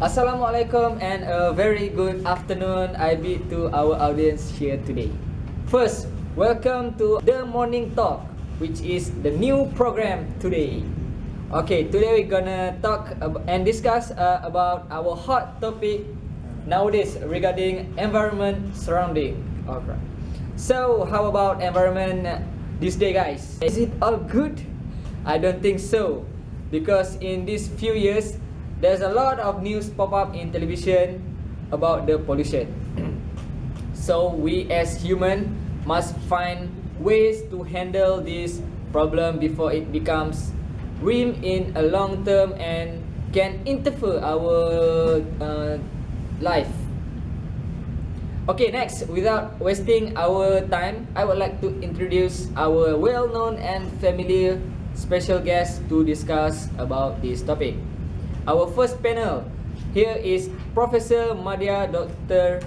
Assalamualaikum and a very good afternoon I bid to our audience here today. First, welcome to the morning talk, which is the new program today. Okay, today we're gonna talk and discuss about our hot topic nowadays regarding environment surrounding. Alright. So, how about environment this day, guys? Is it all good? I don't think so, because in these few years there's a lot of news pop up in television about the pollution. So we as human must find ways to handle this problem before it becomes real in a long term and can interfere our life. Okay, next, without wasting our time, I would like to introduce our well-known and familiar special guest to discuss about this topic. Our first panel here is Professor Madya Dr.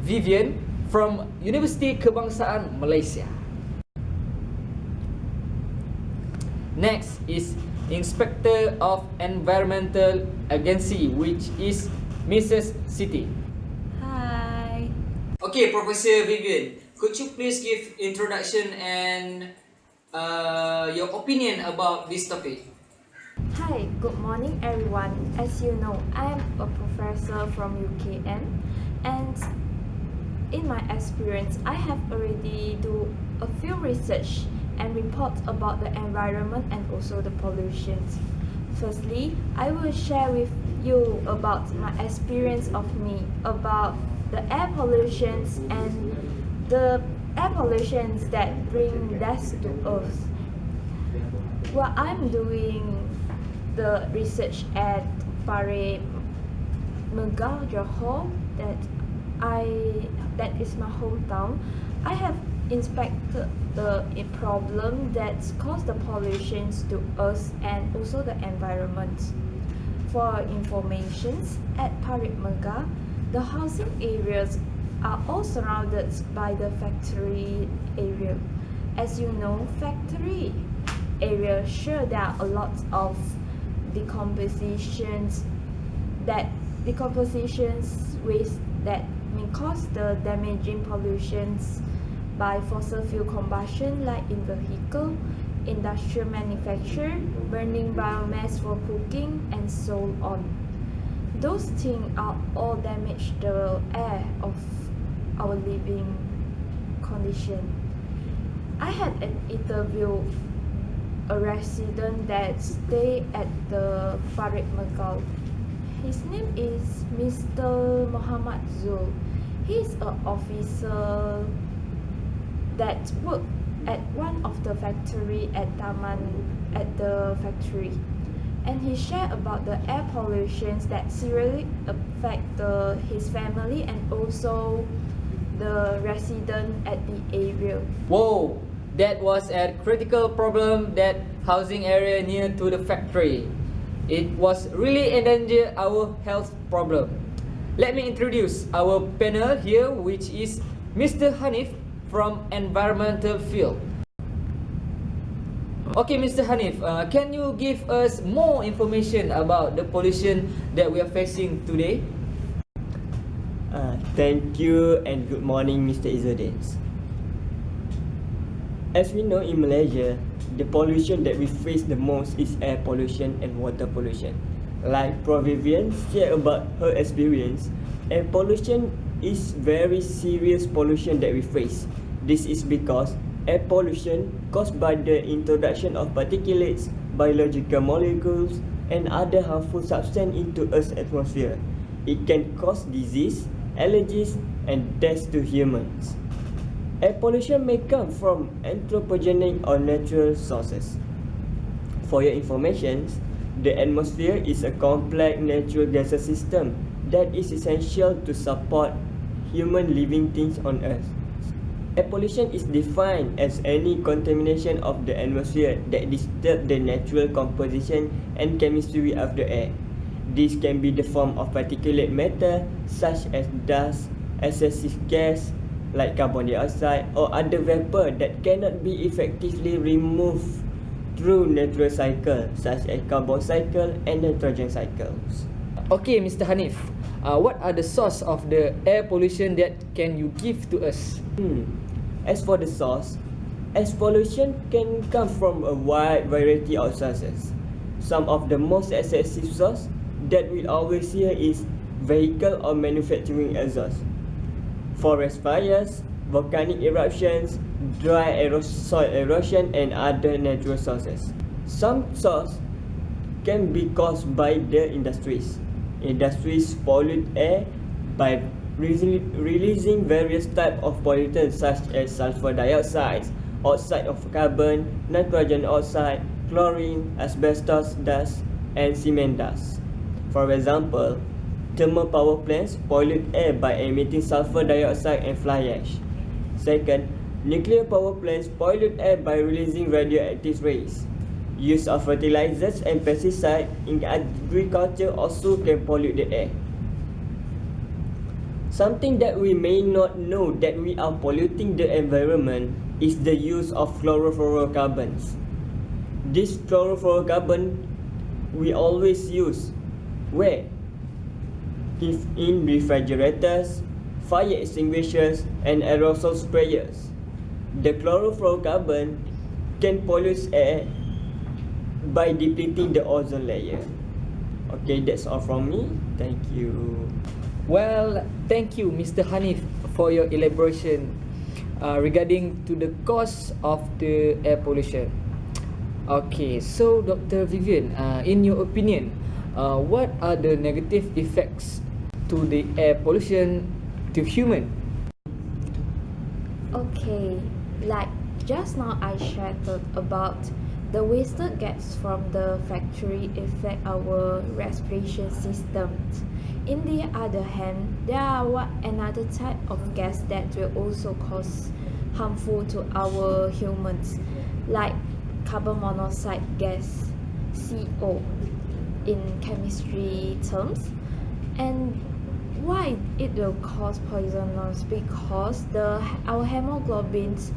Vivian from University Kebangsaan Malaysia. Next is Inspector of Environmental Agency, which is Mrs. Siti. Hi. Okay, Professor Vivian, could you please give introduction and your opinion about this topic? Hi, good morning everyone. As you know, I am a professor from UKM, and in my experience, I have already do a few research and reports about the environment and also the pollutions. Firstly, I will share with you about my experience of me about the air pollutions and the air pollutions that bring death to us. While I'm doing the research at Pare Megah, Johor, that is my hometown, I have inspected the problem that's caused the pollutions to us and also the environment. For informations, at Pare Megah, the housing areas are all surrounded by the factory area. As you know, factory area, sure, there are a lot of decompositions waste that may cause the damaging pollutions by fossil fuel combustion, like in vehicle, industrial manufacture, burning biomass for cooking, and so on. Those things are all damage the air of our living condition. I had an interview a resident that stay at the Pare Megah. His name is Mr. Muhammad Zul. He's an officer that work at one of the factory at Taman at the factory, and he shared about the air pollutions that seriously affect his family and also the resident at the area. Whoa! That was a critical problem, that housing area near to the factory. It was really endanger our health problem. Let me introduce our panel here, which is Mr. Hanif from environmental field. Okay, Mr. Hanif, can you give us more information about the pollution that we are facing today? Thank you and good morning, Mr. Izzudin. As we know, in Malaysia, the pollution that we face the most is air pollution and water pollution. Like Prof. Vivian shared about her experience, air pollution is very serious pollution that we face. This is because air pollution caused by the introduction of particulates, biological molecules, and other harmful substances into Earth's atmosphere. It can cause disease, allergies, and death to humans. Air pollution may come from anthropogenic or natural sources. For your information, the atmosphere is a complex natural gaseous system that is essential to support human living things on Earth. Air pollution is defined as any contamination of the atmosphere that disturbs the natural composition and chemistry of the air. This can be the form of particulate matter such as dust, excessive gas, like carbon dioxide, or other vapor that cannot be effectively removed through natural cycle such as carbon cycle and nitrogen cycles. Okay, Mr. Hanif, what are the source of the air pollution that can you give to us? As for the source, air pollution can come from a wide variety of sources. Some of the most excessive source that we always hear is vehicle or manufacturing exhaust, forest fires, volcanic eruptions, dry soil erosion, and other natural sources. Some source can be caused by the industries. Industries pollute air by releasing various types of pollutants such as sulfur dioxide, oxide of carbon, nitrogen oxide, chlorine, asbestos dust, and cement dust. For example, thermal power plants pollute air by emitting sulfur dioxide and fly ash. Second, nuclear power plants pollute air by releasing radioactive rays. Use of fertilizers and pesticides in agriculture also can pollute the air. Something that we may not know that we are polluting the environment is the use of chlorofluorocarbons. This chlorofluorocarbon we always use where? If in refrigerators, fire extinguishers, and aerosol sprayers. The chlorofluorocarbon can pollute air by depleting the ozone layer. Okay, that's all from me. Thank you. Well, thank you, Mr. Hanif, for your elaboration regarding to the cause of the air pollution. Okay, so Dr. Vivian, in your opinion, what are the negative effects to the air pollution to human? Okay, like just now I shared about the wasted gas from the factory affect our respiration systems. In the other hand, there are another type of gas that will also cause harmful to our humans, like carbon monoxide gas, CO, in chemistry terms. And why it will cause poisonous? Because our hemoglobins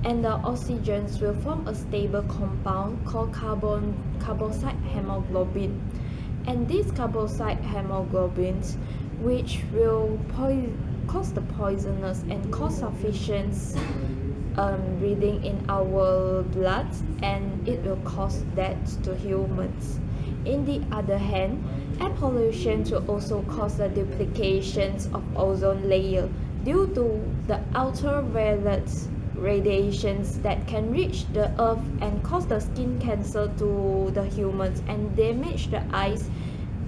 and the oxygens will form a stable compound called carboxyl hemoglobin. And these carboxyl hemoglobins, which will cause the poisonous and cause sufficient breathing in our blood, and it will cause death to humans. In the other hand, air pollution will also cause the duplications of ozone layer due to the ultraviolet radiations that can reach the earth and cause the skin cancer to the humans and damage the eyes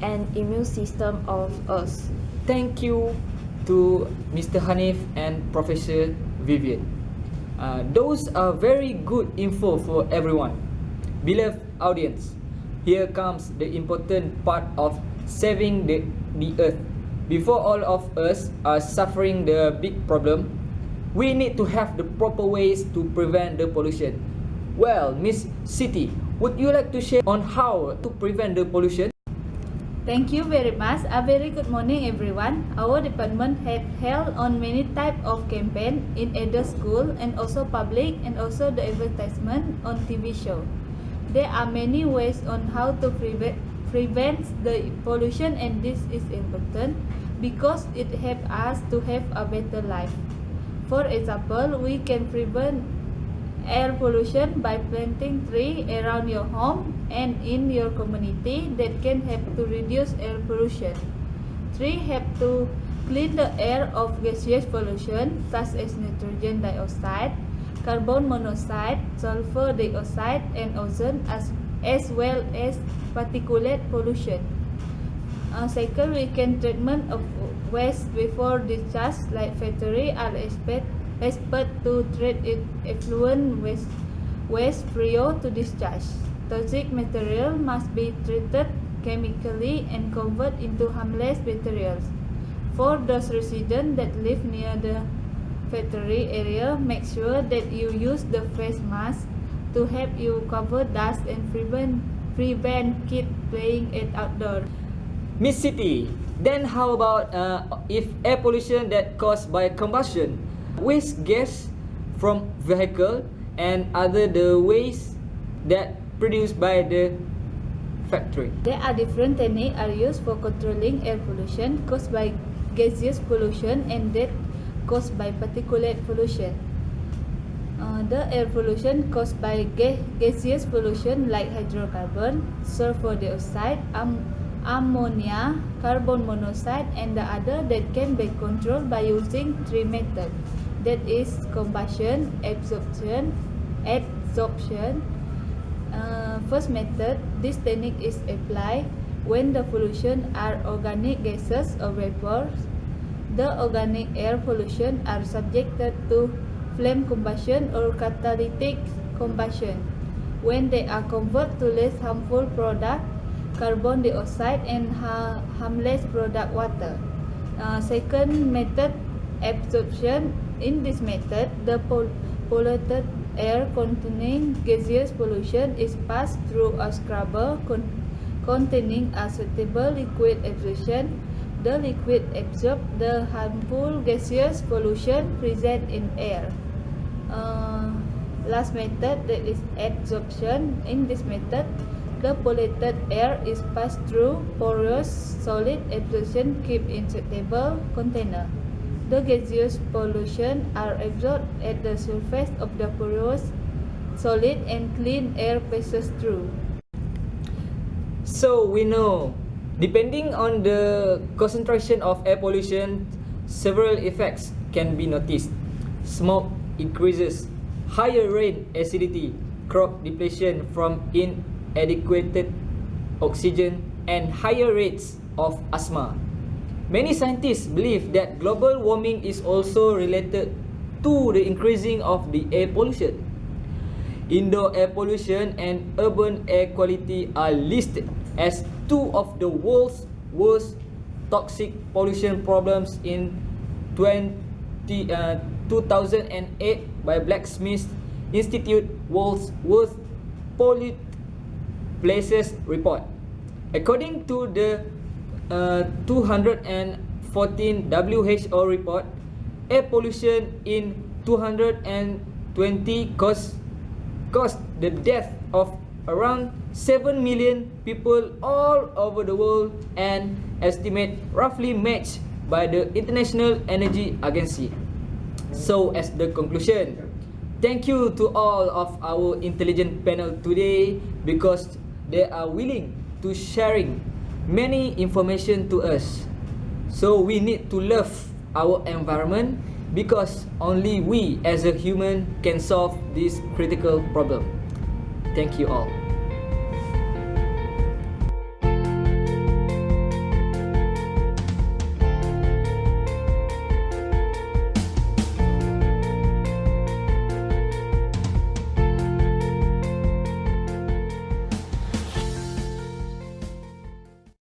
and immune system of us. Thank you to Mr. Hanif and Professor Vivian. Those are very good info for everyone. Beloved audience, here comes the important part of saving the earth. Before all of us are suffering the big problem, we need to have the proper ways to prevent the pollution. Well, Miss Siti, would you like to share on how to prevent the pollution? Thank you very much. A very good morning, everyone. Our department had held on many type of campaign in either school and also public and also the advertisement on TV show. There are many ways on how to prevent the pollution, and this is important because it helps us to have a better life. For example, we can prevent air pollution by planting trees around your home and in your community that can help to reduce air pollution. Trees help to clean the air of gaseous pollution such as nitrogen dioxide, carbon monoxide, sulfur dioxide, and ozone as well as particulate pollution. Second, we can treatment of waste before discharge, like factory are expert to treat effluent waste prior to discharge. Toxic material must be treated chemically and converted into harmless materials. For those residents that live near the factory area, make sure that you use the face mask to help you cover dust and prevent kids playing it outdoors. Miss Siti, then how about if air pollution that caused by combustion, waste gas from vehicle and other the waste that produced by the factory. There are different techniques are used for controlling air pollution caused by gaseous pollution and that caused by particulate pollution. The air pollution caused by gaseous pollution like hydrocarbon, sulfur dioxide, ammonia, carbon monoxide, and the other that can be controlled by using three methods. That is combustion, absorption. First method, this technique is applied when the pollution are organic gases or vapors. The organic air pollution are subjected to flame combustion or catalytic combustion. When they are converted to less harmful product, carbon dioxide, and harmless product water. Second method, absorption. In this method, the polluted air containing gaseous pollution is passed through a scrubber containing a suitable liquid absorption. The liquid absorbs the harmful gaseous pollution present in air. Last method, that is adsorption. In this method, the polluted air is passed through porous solid absorption kept in suitable container. The gaseous pollution are absorbed at the surface of the porous solid and clean air passes through. So we know, depending on the concentration of air pollution, several effects can be noticed. Smoke increases, higher rain acidity, crop depletion from inadequate oxygen, and higher rates of asthma. Many scientists believe that global warming is also related to the increasing of the air pollution. Indoor air pollution and urban air quality are listed as two of the world's worst toxic pollution problems in 2008 by Blacksmith Institute World's Worst Polluted Places report. According to the 214 WHO report, air pollution in 220 caused the death of around 7 million people all over the world, and estimate roughly matched by the International Energy Agency. So as the conclusion, thank you to all of our intelligent panel today because they are willing to sharing many information to us. So we need to love our environment because only we as a human can solve this critical problem. Thank you all.